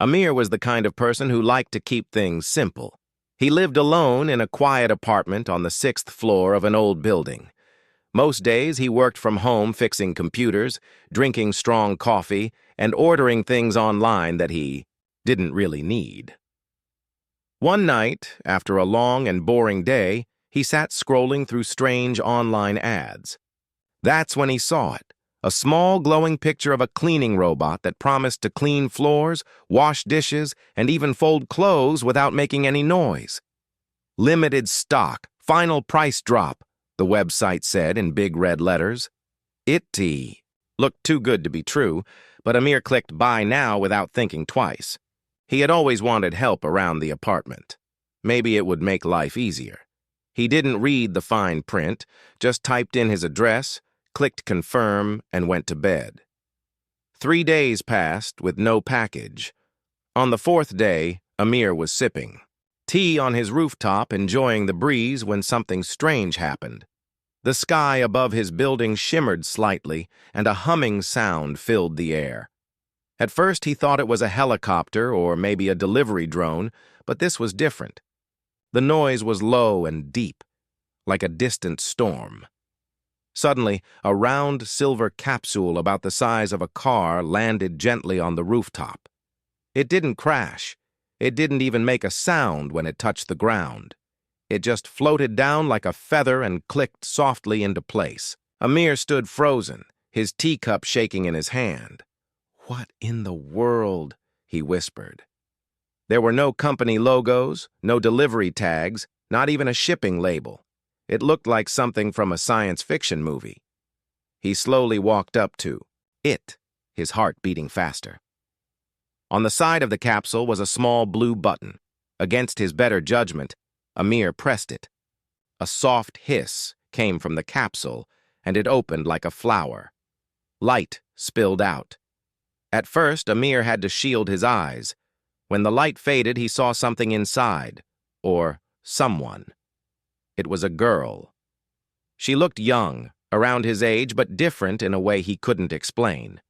Amir was the kind of person who liked to keep things simple. He lived alone in a quiet apartment on the 6th floor of an old building. Most days he worked from home fixing computers, drinking strong coffee, and ordering things online that he didn't really need. One night, after a long and boring day, he sat scrolling through strange online ads. That's when he saw it, a small glowing picture of a cleaning robot that promised to clean floors, wash dishes, and even fold clothes without making any noise. Limited stock, final price drop, the website said in big red letters. It looked too good to be true, but Amir clicked buy now without thinking twice. He had always wanted help around the apartment. Maybe it would make life easier. He didn't read the fine print, just typed in his address, clicked confirm, and went to bed. 3 days passed with no package. On the 4th day, Amir was sipping tea on his rooftop, enjoying the breeze when something strange happened. The sky above his building shimmered slightly, and a humming sound filled the air. At first he thought it was a helicopter or maybe a delivery drone, but this was different. The noise was low and deep, like a distant storm. Suddenly, a round silver capsule about the size of a car landed gently on the rooftop. It didn't crash. It didn't even make a sound when it touched the ground. It just floated down like a feather and clicked softly into place. Amir stood frozen, his teacup shaking in his hand. "What in the world?" he whispered. There were no company logos, no delivery tags, not even a shipping label. It looked like something from a science fiction movie. He slowly walked up to it, his heart beating faster. On the side of the capsule was a small blue button. Against his better judgment, Amir pressed it. A soft hiss came from the capsule, and it opened like a flower. Light spilled out. At first, Amir had to shield his eyes. When the light faded, he saw something inside, or someone. It was a girl. She looked young, around his age, but different in a way he couldn't explain.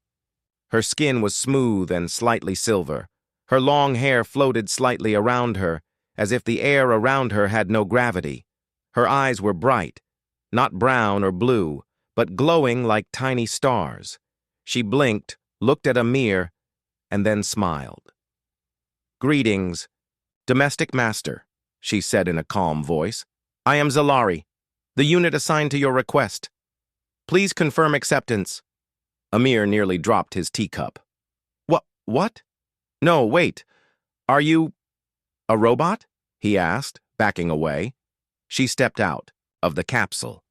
Her skin was smooth and slightly silver. Her long hair floated slightly around her, as if the air around her had no gravity. Her eyes were bright, not brown or blue, but glowing like tiny stars. She blinked, looked at Amir, and then smiled. "Greetings, Domestic Master," she said in a calm voice. "I am Zalari, the unit assigned to your request. Please confirm acceptance." Amir nearly dropped his teacup. What? No, wait. Are you a robot?" he asked, backing away. She stepped out of the capsule.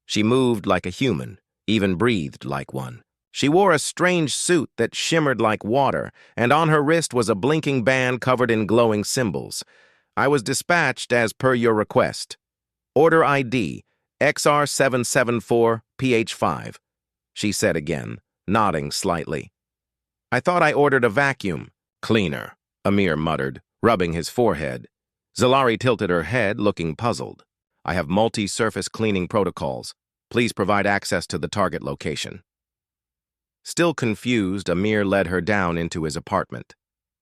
She moved like a human, even breathed like one. She wore a strange suit that shimmered like water, and on her wrist was a blinking band covered in glowing symbols. "I was dispatched as per your request. Order ID, XR774PH5, she said again, nodding slightly. "I thought I ordered a vacuum cleaner," Amir muttered, rubbing his forehead. Zalari tilted her head, looking puzzled. "I have multi-surface cleaning protocols. Please provide access to the target location." Still confused, Amir led her down into his apartment.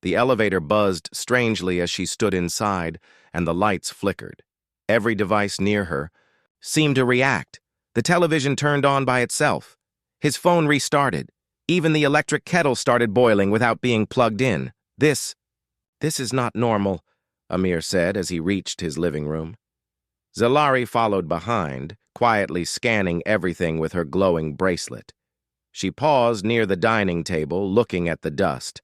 The elevator buzzed strangely as she stood inside, and the lights flickered. Every device near her seemed to react. The television turned on by itself. His phone restarted. Even the electric kettle started boiling without being plugged in. This is not normal," Amir said as he reached his living room. Zalari followed behind, quietly scanning everything with her glowing bracelet. She paused near the dining table, looking at the dust.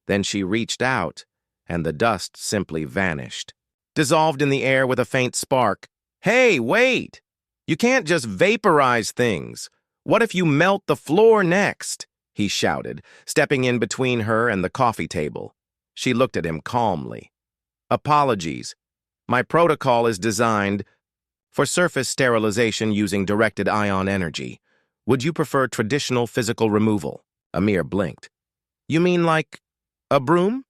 Then she reached out, and the dust simply vanished, dissolved in the air with a faint spark. "Hey, wait! You can't just vaporize things. What if you melt the floor next?" he shouted, stepping in between her and the coffee table. She looked at him calmly. "Apologies. My protocol is designed for surface sterilization using directed ion energy. Would you prefer traditional physical removal?" Amir blinked. "You mean like a broom?"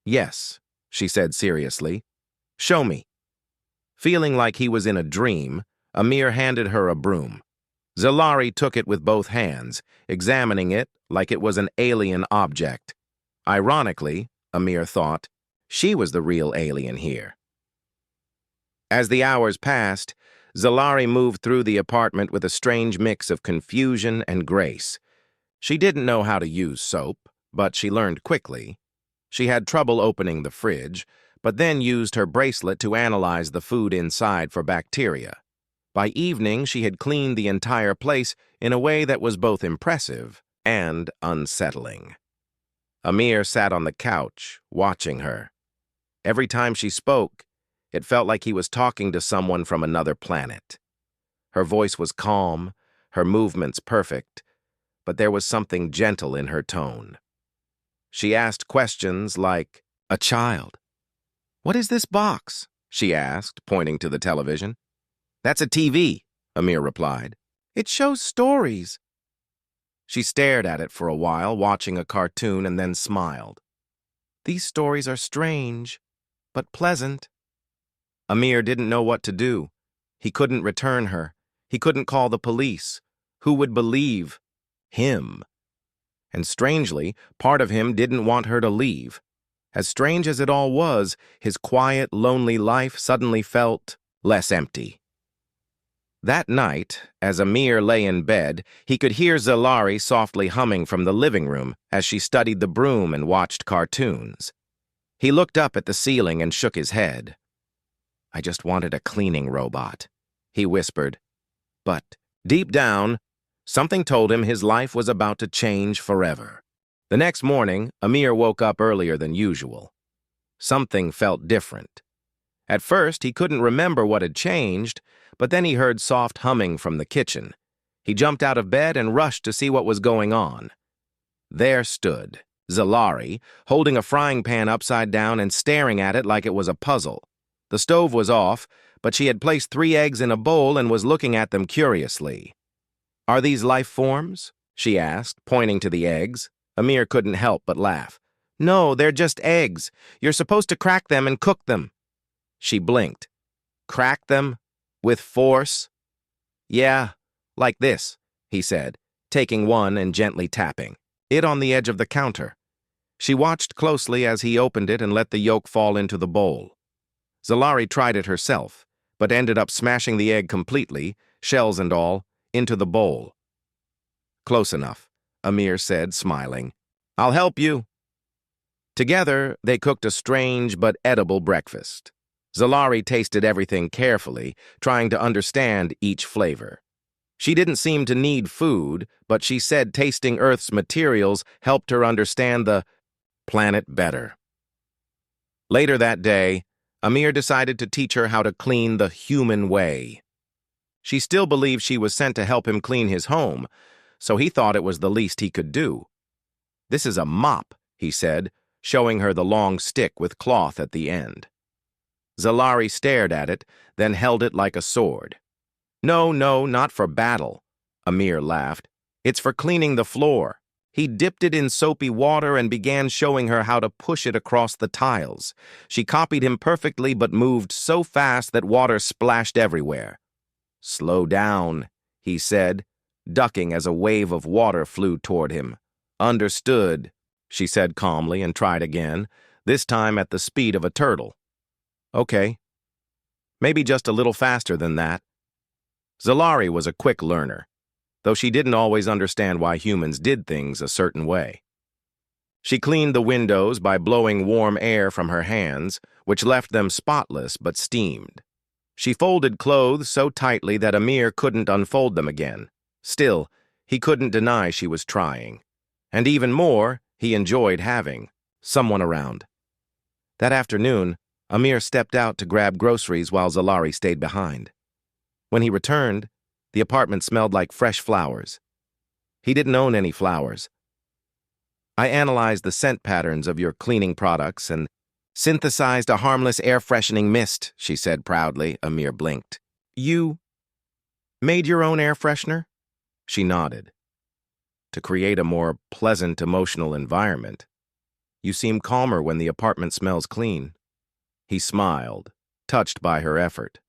"Yes," she said seriously. "Show me." Feeling like he was in a dream, Amir handed her a broom. Zalari took it with both hands, examining it like it was an alien object. Ironically, Amir thought. She was the real alien here. As the hours passed, Zalari moved through the apartment with a strange mix of confusion and grace. She didn't know how to use soap, but she learned quickly. She had trouble opening the fridge, but then used her bracelet to analyze the food inside for bacteria. By evening, she had cleaned the entire place in a way that was both impressive and unsettling. Amir sat on the couch, watching her. Every time she spoke, it felt like he was talking to someone from another planet. Her voice was calm, her movements perfect, but there was something gentle in her tone. She asked questions like a child. "What is this box?" she asked, pointing to the television. "That's a TV," Amir replied. "It shows stories." She stared at it for a while, watching a cartoon, and then smiled. "These stories are strange, but pleasant." Amir didn't know what to do. He couldn't return her. He couldn't call the police. Who would believe him? And strangely, part of him didn't want her to leave. As strange as it all was, his quiet, lonely life suddenly felt less empty. That night, as Amir lay in bed, he could hear Zalari softly humming from the living room as she studied the broom and watched cartoons. He looked up at the ceiling and shook his head. "I just wanted a cleaning robot," he whispered. But, deep down, something told him his life was about to change forever. The next morning, Amir woke up earlier than usual. Something felt different. At first, he couldn't remember what had changed, but then he heard soft humming from the kitchen. He jumped out of bed and rushed to see what was going on. There stood Zalari, holding a frying pan upside down and staring at it like it was a puzzle. The stove was off, but she had placed 3 eggs in a bowl and was looking at them curiously. "Are these life forms?" she asked, pointing to the eggs. Amir couldn't help but laugh. "No, they're just eggs. You're supposed to crack them and cook them." She blinked. "Crack them? With force?" "Yeah, like this," he said, taking one and gently tapping it on the edge of the counter. She watched closely as he opened it and let the yolk fall into the bowl. Zalari tried it herself, but ended up smashing the egg completely, shells and all, into the bowl. "Close enough," Amir said, smiling. "I'll help you." Together, they cooked a strange but edible breakfast. Zalari tasted everything carefully, trying to understand each flavor. She didn't seem to need food, but she said tasting Earth's materials helped her understand the planet better. Later that day, Amir decided to teach her how to clean the human way. She still believed she was sent to help him clean his home, so he thought it was the least he could do. "This is a mop," he said, showing her the long stick with cloth at the end. Zalari stared at it, then held it like a sword. "No, not for battle," Amir laughed. "It's for cleaning the floor." He dipped it in soapy water and began showing her how to push it across the tiles. She copied him perfectly but moved so fast that water splashed everywhere. "Slow down," he said, ducking as a wave of water flew toward him. "Understood," she said calmly and tried again, this time at the speed of a turtle. "Okay. Maybe just a little faster than that." Zalari was a quick learner, though she didn't always understand why humans did things a certain way. She cleaned the windows by blowing warm air from her hands, which left them spotless but steamed. She folded clothes so tightly that Amir couldn't unfold them again. Still, he couldn't deny she was trying. And even more, he enjoyed having someone around. That afternoon, Amir stepped out to grab groceries while Zalari stayed behind. When he returned, the apartment smelled like fresh flowers. He didn't own any flowers. "I analyzed the scent patterns of your cleaning products and synthesized a harmless air-freshening mist," she said proudly. Amir blinked. "You made your own air freshener?" She nodded. "To create a more pleasant emotional environment. You seem calmer when the apartment smells clean." He smiled, touched by her effort.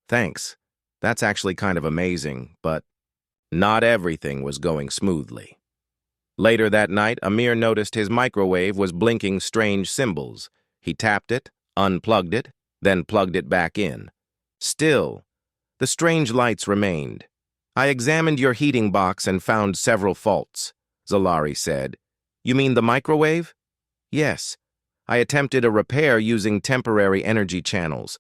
"Thanks. That's actually kind of amazing, but not everything was going smoothly." Later that night, Amir noticed his microwave was blinking strange symbols. He tapped it, unplugged it, then plugged it back in. Still, the strange lights remained. "I examined your heating box and found several faults," Zalari said. "You mean the microwave?" "Yes. I attempted a repair using temporary energy channels.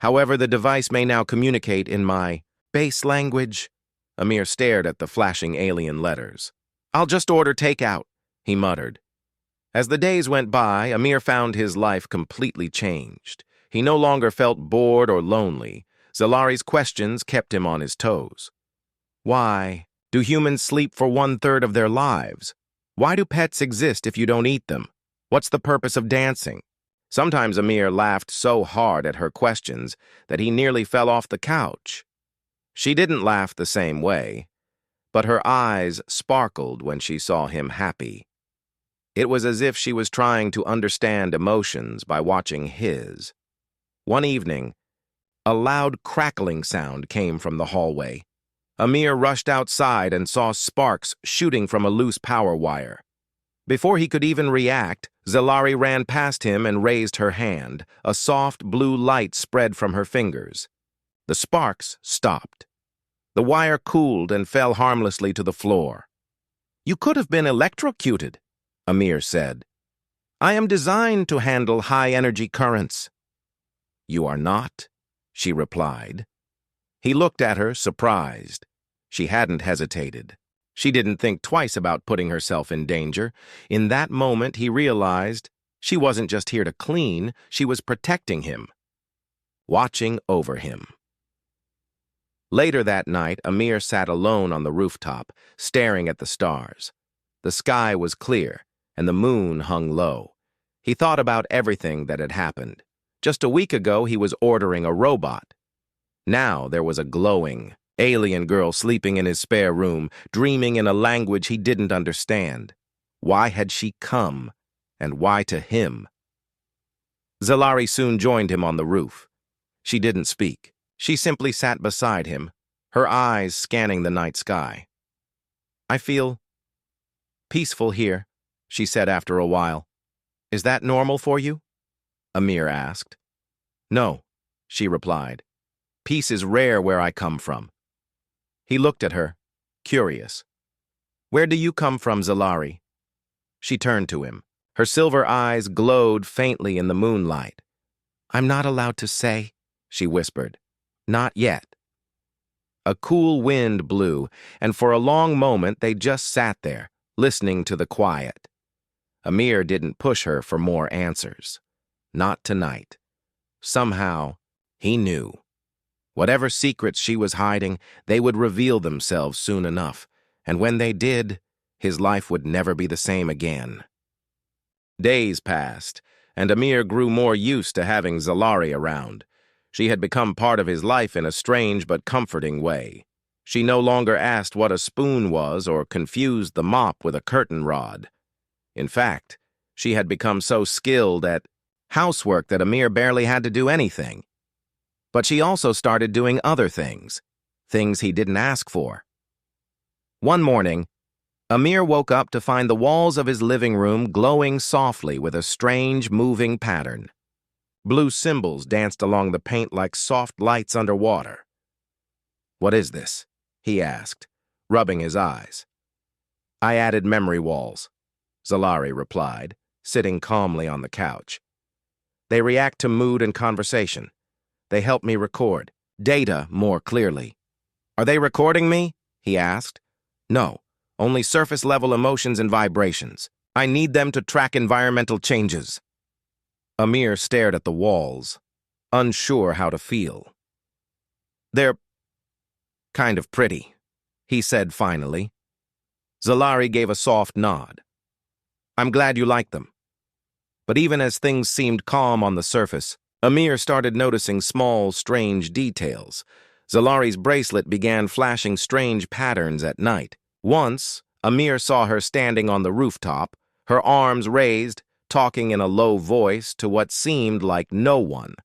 However, the device may now communicate in my base language." Amir stared at the flashing alien letters. "I'll just order takeout," he muttered. As the days went by, Amir found his life completely changed. He no longer felt bored or lonely. Zalari's questions kept him on his toes. Why do humans sleep for 1/3 of their lives? Why do pets exist if you don't eat them? What's the purpose of dancing? Sometimes Amir laughed so hard at her questions that he nearly fell off the couch. She didn't laugh the same way, but her eyes sparkled when she saw him happy. It was as if she was trying to understand emotions by watching his. One evening, a loud crackling sound came from the hallway. Amir rushed outside and saw sparks shooting from a loose power wire. Before he could even react, Zalari ran past him and raised her hand. A soft blue light spread from her fingers. The sparks stopped. The wire cooled and fell harmlessly to the floor. "You could have been electrocuted," Amir said. "I am designed to handle high-energy currents." "You are not," she replied. He looked at her, surprised. She hadn't hesitated. She didn't think twice about putting herself in danger. In that moment, he realized she wasn't just here to clean, she was protecting him, watching over him. Later that night, Amir sat alone on the rooftop, staring at the stars. The sky was clear, and the moon hung low. He thought about everything that had happened. Just a week ago, he was ordering a robot. Now there was a glowing, alien girl sleeping in his spare room, dreaming in a language he didn't understand. Why had she come, and why to him? Zalari soon joined him on the roof. She didn't speak. She simply sat beside him, her eyes scanning the night sky. "I feel peaceful here," she said after a while. "Is that normal for you?" Amir asked. "No," she replied. "Peace is rare where I come from." He looked at her, curious. "Where do you come from, Zalari?" She turned to him. Her silver eyes glowed faintly in the moonlight. "I'm not allowed to say," she whispered. "Not yet." A cool wind blew, and for a long moment they just sat there, listening to the quiet. Amir didn't push her for more answers. Not tonight. Somehow, he knew. Whatever secrets she was hiding, they would reveal themselves soon enough, and when they did, his life would never be the same again. Days passed, and Amir grew more used to having Zalari around. She had become part of his life in a strange but comforting way. She no longer asked what a spoon was or confused the mop with a curtain rod. In fact, she had become so skilled at housework that Amir barely had to do anything. But she also started doing other things he didn't ask for. One morning, Amir woke up to find the walls of his living room glowing softly with a strange, moving pattern. Blue symbols danced along the paint like soft lights underwater. "What is this?" he asked, rubbing his eyes. "I added memory walls," Zalari replied, sitting calmly on the couch. "They react to mood and conversation. They help me record data more clearly." "Are they recording me?" he asked. "No, only surface-level emotions and vibrations. I need them to track environmental changes." Amir stared at the walls, unsure how to feel. "They're kind of pretty," he said finally. Zalari gave a soft nod. "I'm glad you like them." But even as things seemed calm on the surface, Amir started noticing small, strange details. Zalari's bracelet began flashing strange patterns at night. Once, Amir saw her standing on the rooftop, her arms raised, talking in a low voice to what seemed like no one.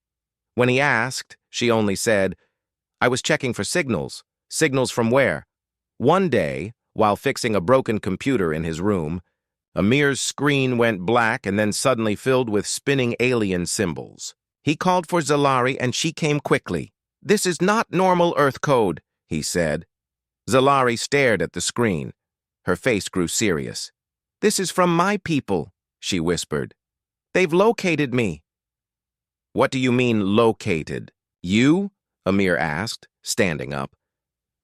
When he asked, she only said, "I was checking for signals." "Signals from where?" One day, while fixing a broken computer in his room. Amir's screen went black and then suddenly filled with spinning alien symbols. He called for Zalari and she came quickly. "This is not normal Earth code," he said. Zalari stared at the screen. Her face grew serious. "This is from my people," she whispered. "They've located me." "What do you mean, located? You?" Amir asked, standing up.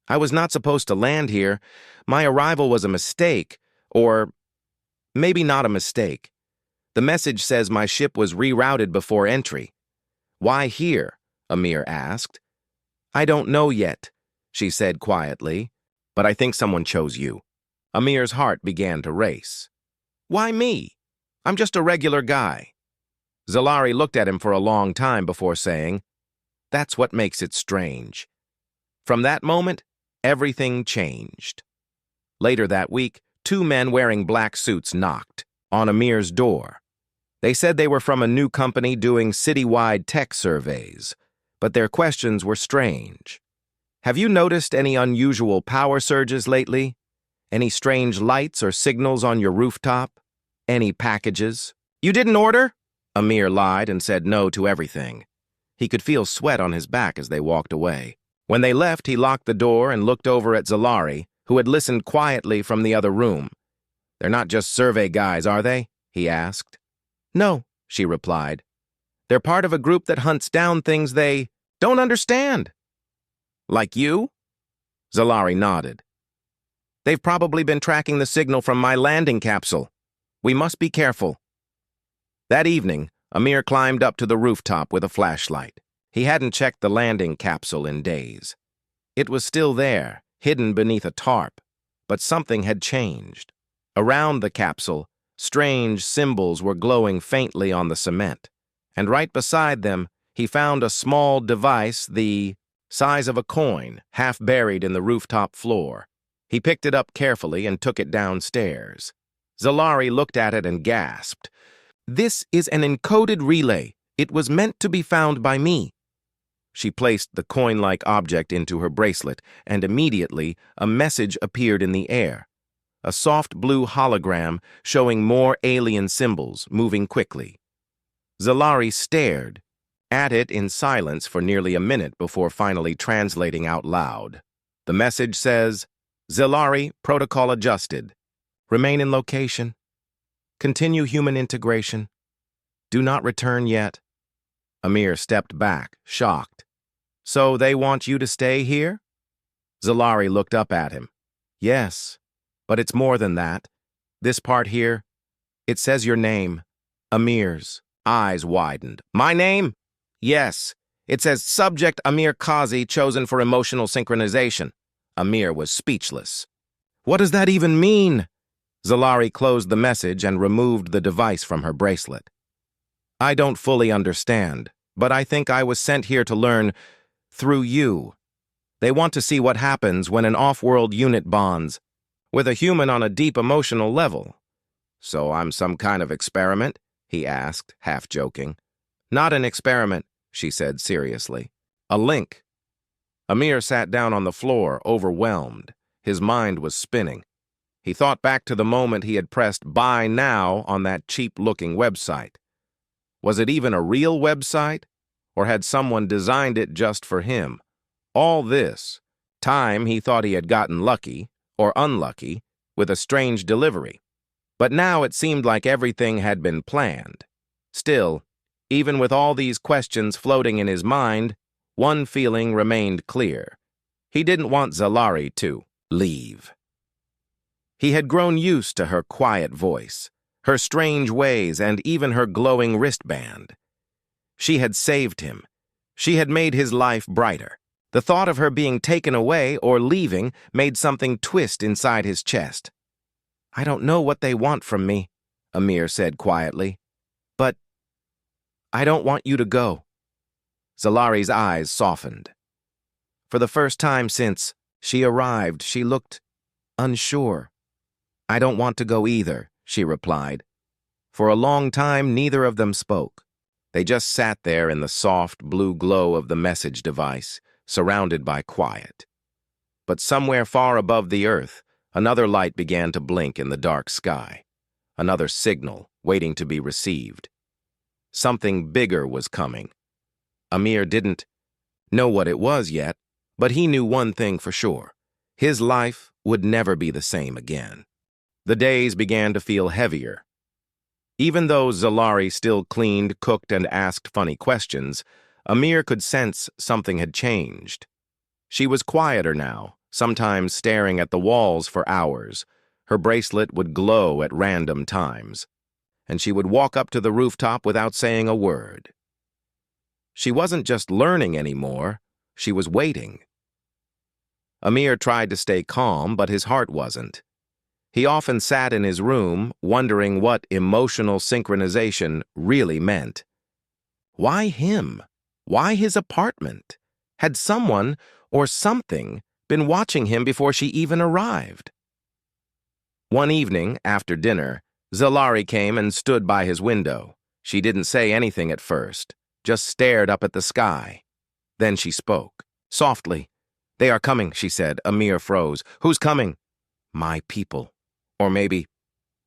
"I was not supposed to land here. My arrival was a mistake, or maybe not a mistake. The message says my ship was rerouted before entry." "Why here?" Amir asked. "I don't know yet," she said quietly, "but I think someone chose you." Amir's heart began to race. "Why me? I'm just a regular guy." Zalari looked at him for a long time before saying, "That's what makes it strange." From that moment, everything changed. Later that week, two men wearing black suits knocked on Amir's door. They said they were from a new company doing citywide tech surveys, but their questions were strange. "Have you noticed any unusual power surges lately? Any strange lights or signals on your rooftop? Any packages?" "You didn't order?" Amir lied and said no to everything. He could feel sweat on his back as they walked away. When they left, he locked the door and looked over at Zalari, who had listened quietly from the other room. "They're not just survey guys, are they?" he asked. "No," she replied. "They're part of a group that hunts down things they don't understand." "Like you?" Zalari nodded. "They've probably been tracking the signal from my landing capsule. We must be careful." That evening, Amir climbed up to the rooftop with a flashlight. He hadn't checked the landing capsule in days. It was still there, hidden beneath a tarp, but something had changed. Around the capsule, strange symbols were glowing faintly on the cement, and right beside them, he found a small device the size of a coin, half buried in the rooftop floor. He picked it up carefully and took it downstairs. Zalari looked at it and gasped. "This is an encoded relay. It was meant to be found by me." She placed the coin-like object into her bracelet, and immediately a message appeared in the air. A soft blue hologram showing more alien symbols moving quickly. Zalari stared at it in silence for nearly a minute before finally translating out loud. The message says, "Zalari, protocol adjusted. Remain in location. Continue human integration. Do not return yet." Amir stepped back, shocked. "So they want you to stay here?" Zalari looked up at him. "Yes, but it's more than that. This part here, it says your name." Amir's eyes widened. "My name?" "Yes. It says subject Amir Kazi chosen for emotional synchronization." Amir was speechless. "What does that even mean?" Zalari closed the message and removed the device from her bracelet. "I don't fully understand, but I think I was sent here to learn through you. They want to see what happens when an off-world unit bonds with a human on a deep emotional level." "So I'm some kind of experiment?" he asked, half joking. "Not an experiment," she said seriously. "A link." Amir sat down on the floor, overwhelmed. His mind was spinning. He thought back to the moment he had pressed Buy Now on that cheap-looking website. Was it even a real website? Or had someone designed it just for him? All this time he thought he had gotten lucky, or unlucky, with a strange delivery. But now it seemed like everything had been planned. Still, even with all these questions floating in his mind, one feeling remained clear. He didn't want Zalari to leave. He had grown used to her quiet voice, her strange ways, and even her glowing wristband. She had saved him. She had made his life brighter. The thought of her being taken away or leaving made something twist inside his chest. "I don't know what they want from me," Amir said quietly. "But I don't want you to go." Zalari's eyes softened. For the first time since she arrived, she looked unsure. "I don't want to go either," she replied. For a long time, neither of them spoke. They just sat there in the soft blue glow of the message device, surrounded by quiet. But somewhere far above the earth, Another light began to blink in the dark sky. Another signal waiting to be received. Something bigger was coming. Amir didn't know what it was yet, but he knew one thing for sure. His life would never be the same again. The days began to feel heavier. Even though Zalari still cleaned, cooked, and asked funny questions, Amir could sense something had changed. She was quieter now, sometimes staring at the walls for hours. Her bracelet would glow at random times, and she would walk up to the rooftop without saying a word. She wasn't just learning anymore, she was waiting. Amir tried to stay calm, but his heart wasn't. He often sat in his room, wondering what emotional synchronization really meant. Why him? Why his apartment? Had someone or something been watching him before she even arrived? One evening, after dinner, Zalari came and stood by his window. She didn't say anything at first, just stared up at the sky. Then she spoke, softly. "They are coming," she said. Amir froze. "Who's coming?" "My people. Or maybe,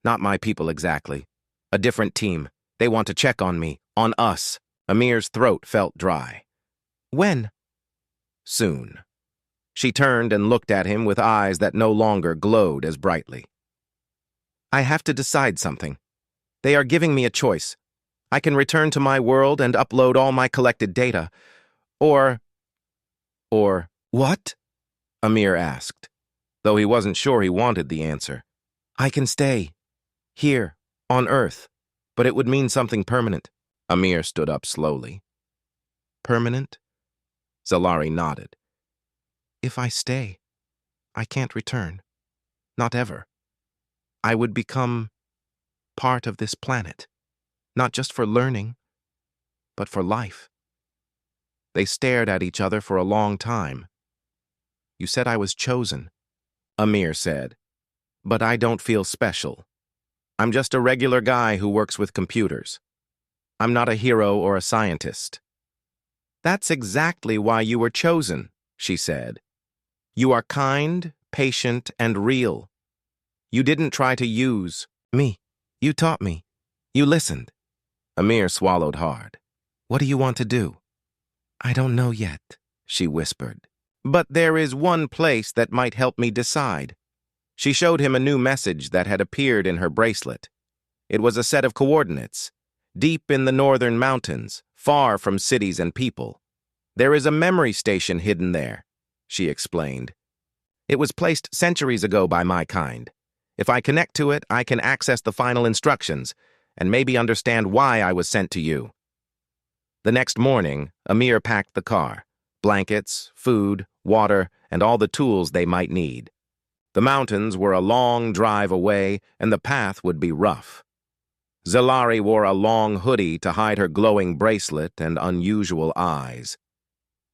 not my people exactly. A different team. They want to check on me, on us." Amir's throat felt dry. "When?" "Soon." She turned and looked at him with eyes that no longer glowed as brightly. "I have to decide something. They are giving me a choice. I can return to my world and upload all my collected data. Or, what?" Amir asked, though he wasn't sure he wanted the answer. "I can stay. Here, on Earth. But it would mean something permanent." Amir stood up slowly. "Permanent?" Zalari nodded. "If I stay, I can't return. Not ever. I would become part of this planet. Not just for learning, but for life." They stared at each other for a long time. "You said I was chosen," Amir said. "But I don't feel special. I'm just a regular guy who works with computers. I'm not a hero or a scientist." "That's exactly why you were chosen," she said. "You are kind, patient, and real. You didn't try to use me. You taught me. You listened." Amir swallowed hard. "What do you want to do?" "I don't know yet," she whispered. "But there is one place that might help me decide." She showed him a new message that had appeared in her bracelet. It was a set of coordinates. Deep in the northern mountains, far from cities and people. "There is a memory station hidden there," she explained. "It was placed centuries ago by my kind. If I connect to it, I can access the final instructions and maybe understand why I was sent to you." The next morning, Amir packed the car. Blankets, food, water, and all the tools they might need. The mountains were a long drive away, and the path would be rough. Zalari wore a long hoodie to hide her glowing bracelet and unusual eyes.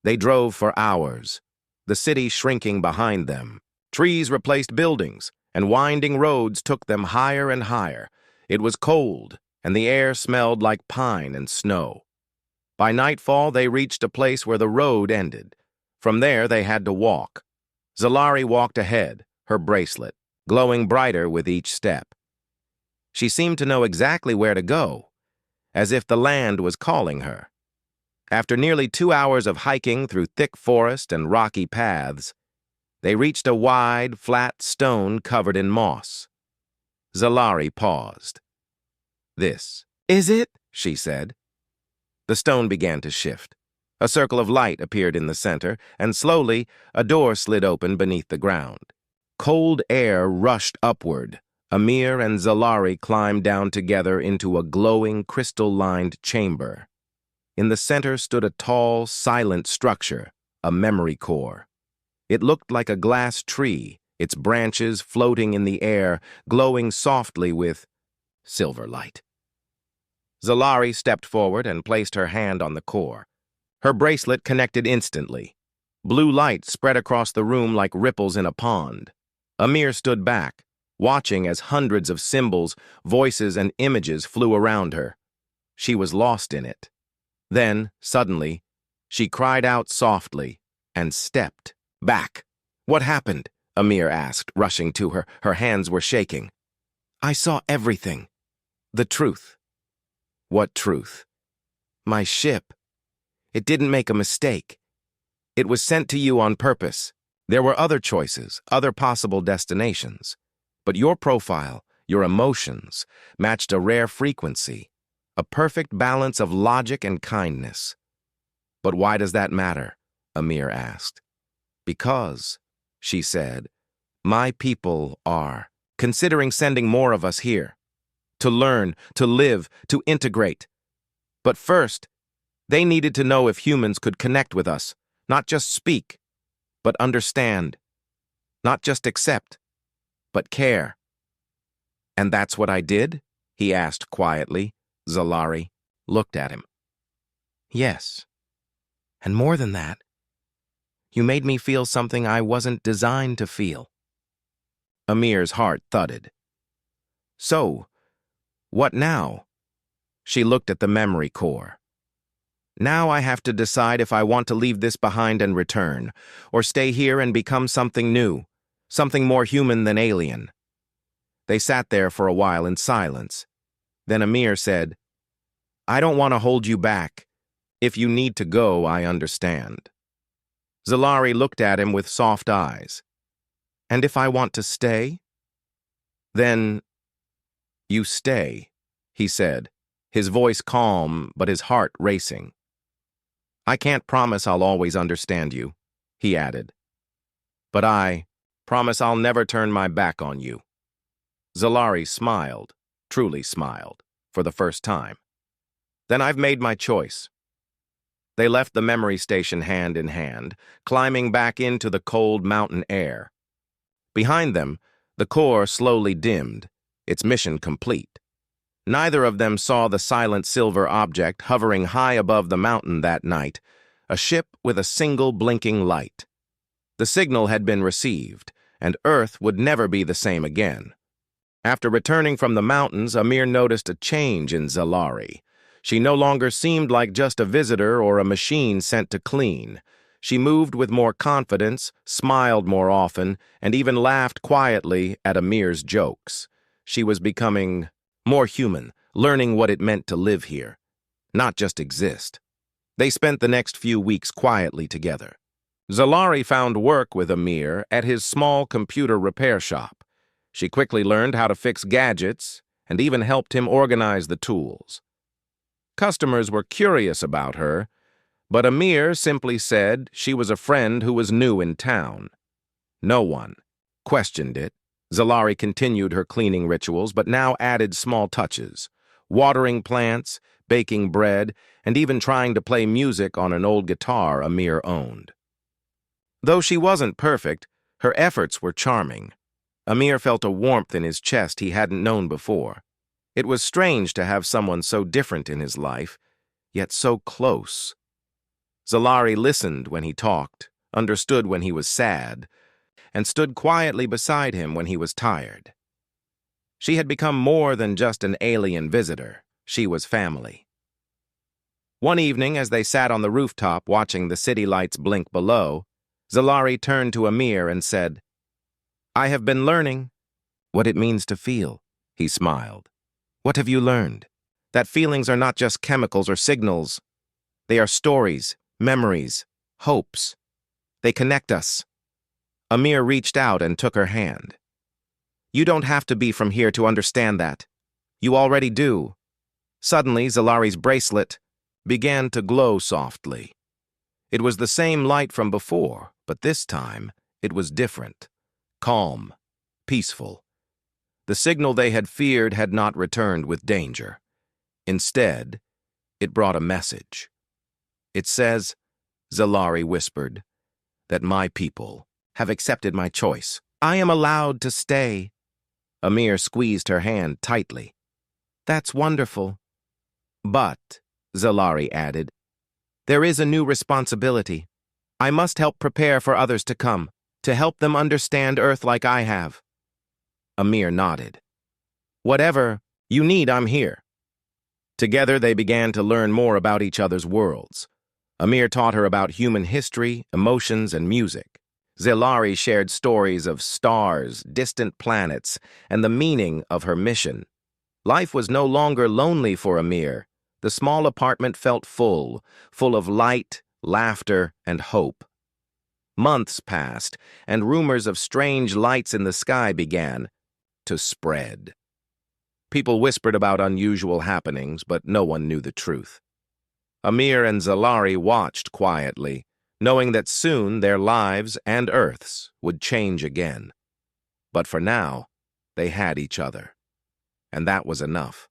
They drove for hours, the city shrinking behind them. Trees replaced buildings, and winding roads took them higher and higher. It was cold, and the air smelled like pine and snow. By nightfall, they reached a place where the road ended. From there, they had to walk. Zalari walked ahead, her bracelet glowing brighter with each step. She seemed to know exactly where to go, as if the land was calling her. After nearly 2 hours of hiking through thick forest and rocky paths, they reached a wide, flat stone covered in moss. Zalari paused. "This is it?" she said. The stone began to shift. A circle of light appeared in the center, and slowly a door slid open beneath the ground. Cold air rushed upward. Amir and Zalari climbed down together into a glowing, crystal-lined chamber. In the center stood a tall, silent structure, a memory core. It looked like a glass tree, its branches floating in the air, glowing softly with silver light. Zalari stepped forward and placed her hand on the core. Her bracelet connected instantly. Blue light spread across the room like ripples in a pond. Amir stood back, watching as hundreds of symbols, voices, and images flew around her. She was lost in it. Then, suddenly, she cried out softly and stepped back. "What happened?" Amir asked, rushing to her. Her hands were shaking. I saw everything. The truth. What truth? My ship. It didn't make a mistake. It was sent to you on purpose. There were other choices, other possible destinations. But your profile, your emotions, matched a rare frequency, a perfect balance of logic and kindness. But why does that matter? Amir asked. Because, she said, my people are considering sending more of us here. To learn, to live, to integrate. But first, they needed to know if humans could connect with us, not just speak, but understand. Not just accept, but care. And that's what I did? He asked quietly. Zalari looked at him. Yes. And more than that, you made me feel something I wasn't designed to feel. Amir's heart thudded. So, what now? She looked at the memory core. Now I have to decide if I want to leave this behind and return, or stay here and become something new, something more human than alien. They sat there for a while in silence. Then Amir said, I don't want to hold you back. If you need to go, I understand. Zalari looked at him with soft eyes. And if I want to stay? Then, you stay, he said, his voice calm but his heart racing. I can't promise I'll always understand you, he added. But I promise I'll never turn my back on you. Zalari smiled, truly smiled, for the first time. Then I've made my choice. They left the memory station hand in hand, climbing back into the cold mountain air. Behind them, the core slowly dimmed, its mission complete. Neither of them saw the silent silver object hovering high above the mountain that night, a ship with a single blinking light. The signal had been received, and Earth would never be the same again. After returning from the mountains, Amir noticed a change in Zalari. She no longer seemed like just a visitor or a machine sent to clean. She moved with more confidence, smiled more often, and even laughed quietly at Amir's jokes. She was becoming more human, learning what it meant to live here, not just exist. They spent the next few weeks quietly together. Zalari found work with Amir at his small computer repair shop. She quickly learned how to fix gadgets and even helped him organize the tools. Customers were curious about her, but Amir simply said she was a friend who was new in town. No one questioned it. Zalari continued her cleaning rituals, but now added small touches, watering plants, baking bread, and even trying to play music on an old guitar Amir owned. Though she wasn't perfect, her efforts were charming. Amir felt a warmth in his chest he hadn't known before. It was strange to have someone so different in his life, yet so close. Zalari listened when he talked, understood when he was sad, and stood quietly beside him when he was tired. She had become more than just an alien visitor. She was family. One evening, as they sat on the rooftop watching the city lights blink below, Zalari turned to Amir and said, I have been learning what it means to feel, he smiled. What have you learned? That feelings are not just chemicals or signals. They are stories, memories, hopes. They connect us. Amir reached out and took her hand. You don't have to be from here to understand that. You already do. Suddenly, Zalari's bracelet began to glow softly. It was the same light from before, but this time it was different. Calm, peaceful. The signal they had feared had not returned with danger. Instead, it brought a message. It says, Zalari whispered, that my people have accepted my choice. I am allowed to stay. Amir squeezed her hand tightly. That's wonderful. But, Zalari added, there is a new responsibility. I must help prepare for others to come, to help them understand Earth like I have. Amir nodded. Whatever you need, I'm here. Together they began to learn more about each other's worlds. Amir taught her about human history, emotions, and music. Zilari shared stories of stars, distant planets, and the meaning of her mission. Life was no longer lonely for Amir. The small apartment felt full of light, laughter, and hope. Months passed, and rumors of strange lights in the sky began to spread. People whispered about unusual happenings, but no one knew the truth. Amir and Zilari watched quietly, knowing that soon their lives and Earth's would change again. But for now, they had each other, and that was enough.